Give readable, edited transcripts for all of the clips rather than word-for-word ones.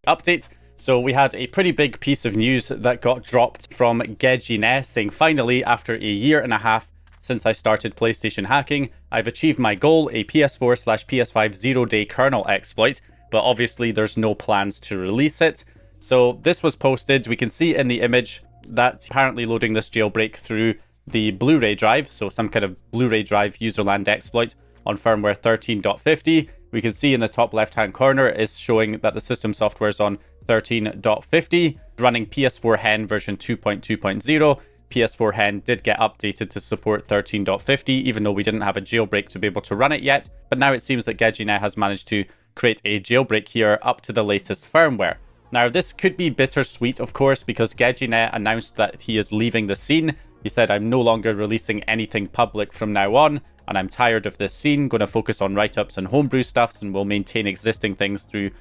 update. So we had a pretty big piece of news that got dropped from Gezine saying, finally, after a year and a half since I started PlayStation hacking, I've achieved my goal, a PS4/PS5 zero-day kernel exploit, but obviously there's no plans to release it. So this was posted. We can see in the image that apparently loading this jailbreak through the Blu-ray drive, so some kind of Blu-ray drive userland exploit on firmware 13.50. We can see in the top left-hand corner is showing that the system software is on 13.50, running PS4 Hen version 2.2.0. PS4 Hen did get updated to support 13.50, even though we didn't have a jailbreak to be able to run it yet. But now it seems that Gezine has managed to create a jailbreak here up to the latest firmware. Now, this could be bittersweet, of course, because Gezine announced that he is leaving the scene. He said, I'm no longer releasing anything public from now on, and I'm tired of this scene, going to focus on write-ups and homebrew stuffs, and will maintain existing things through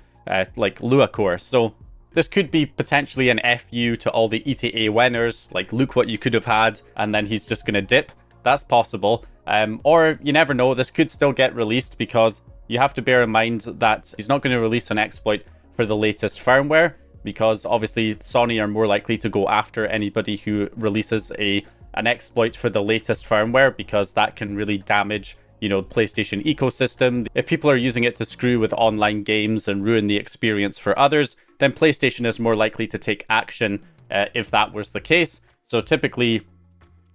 like Lua Core. So this could be potentially an FU to all the ETA winners, like look what you could have had, and then he's just going to dip. That's possible. Or you never know, this could still get released, because you have to bear in mind that he's not going to release an exploit for the latest firmware, because obviously Sony are more likely to go after anybody who releases an exploit for the latest firmware, because that can really damage, you know, PlayStation ecosystem. If people are using it to screw with online games and ruin the experience for others, then PlayStation is more likely to take action if that was the case. So typically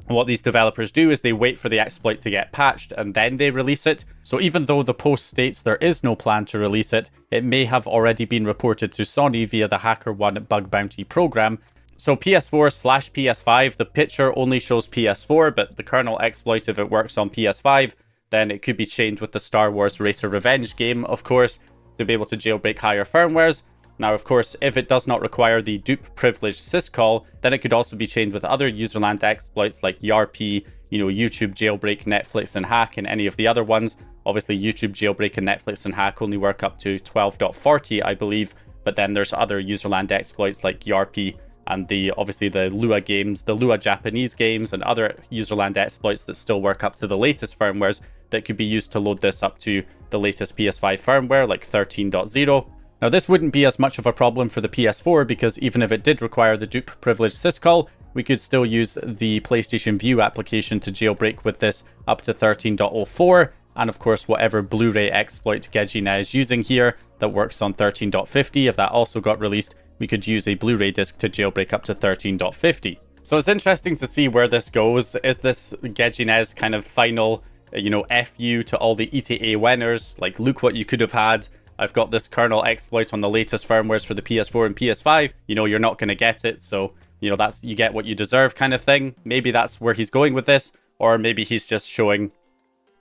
what these developers do is they wait for the exploit to get patched and then they release it. So even though the post states there is no plan to release it, it may have already been reported to Sony via the HackerOne bug bounty program. So PS4/PS5, the picture only shows PS4, but the kernel exploit, if it works on PS5, then it could be chained with the Star Wars Racer Revenge game, of course, to be able to jailbreak higher firmwares. Now, of course, if it does not require the dupe privilege syscall, then it could also be chained with other userland exploits like YARP, you know, YouTube jailbreak, Netflix and hack, and any of the other ones. Obviously, YouTube jailbreak and Netflix and hack only work up to 12.40, I believe, but then there's other userland exploits like YARP and obviously the Lua games, the Lua Japanese games, and other userland exploits that still work up to the latest firmwares that could be used to load this up to the latest PS5 firmware like 13.0. Now, this wouldn't be as much of a problem for the PS4, because even if it did require the dupe privilege syscall, we could still use the PlayStation View application to jailbreak with this up to 13.04, and of course whatever Blu-ray exploit Gezine is using here that works on 13.50, if that also got released, we could use a Blu-ray disc to jailbreak up to 13.50. So it's interesting to see where this goes. Is this Gezine's kind of final, you know, FU to all the ETA winners, like look what you could have had, I've got this kernel exploit on the latest firmwares for the PS4 and PS5, you know, you're not going to get it, so, you know, that's, you get what you deserve kind of thing. Maybe that's where he's going with this, or maybe he's just showing,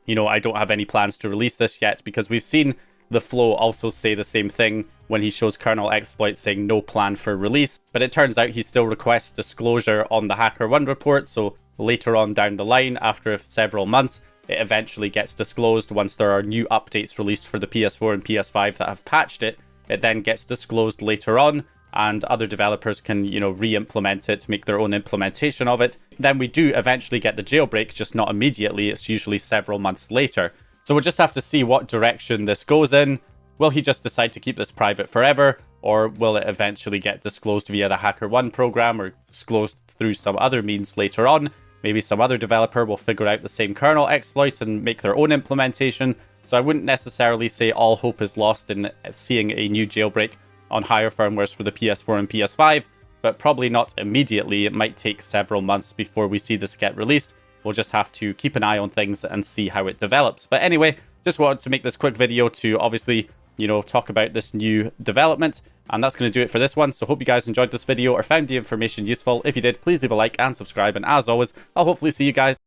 you know, I don't have any plans to release this yet, because we've seen the Flow also say the same thing when he shows kernel exploits saying no plan for release, but it turns out he still requests disclosure on the HackerOne report, so later on down the line, after several months, it eventually gets disclosed once there are new updates released for the PS4 and PS5 that have patched it. It then gets disclosed later on, and other developers can, you know, re-implement it, make their own implementation of it. Then we do eventually get the jailbreak, just not immediately. It's usually several months later. So we'll just have to see what direction this goes in. Will he just decide to keep this private forever, or will it eventually get disclosed via the HackerOne program or disclosed through some other means later on? Maybe some other developer will figure out the same kernel exploit and make their own implementation. So I wouldn't necessarily say all hope is lost in seeing a new jailbreak on higher firmwares for the PS4 and PS5, but probably not immediately. It might take several months before we see this get released. We'll just have to keep an eye on things and see how it develops. But anyway, just wanted to make this quick video to obviously, you know, talk about this new development. And that's going to do it for this one. So hope you guys enjoyed this video or found the information useful. If you did, please leave a like and subscribe. And as always, I'll hopefully see you guys